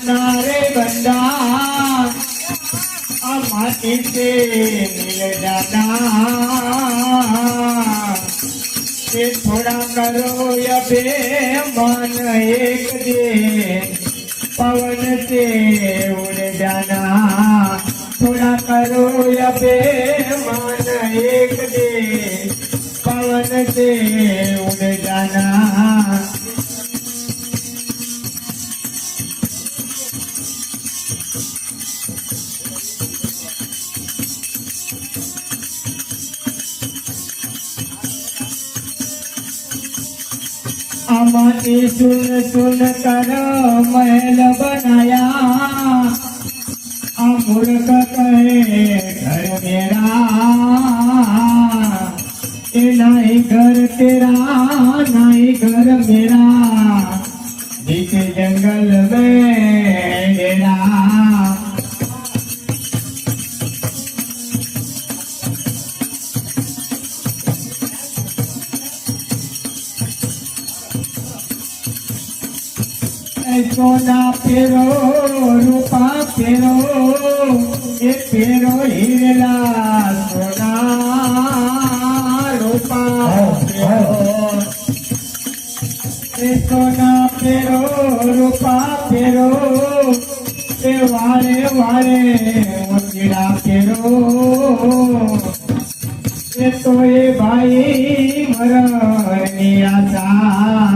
नारे बंदा माटी से मिल जाना ये थोड़ा करो या बेमान एक दिन पवन से उड़ जाना थोड़ा करो या बेमान एक दिन पवन से उड़ जाना माटी सुन सुन कर महल बनाया मूर्ख कहे घर मेरा नहीं घर तेरा नहीं घर मेरा बीच जंगल में डेरा सोना पेरो रूपा पेरो ये पेरो हीरा सोना रूपा पेरो सोना पेरो रूपा पेरो ये वारे वारे हीरा पेरो ये तो ये भाई मरनी आशा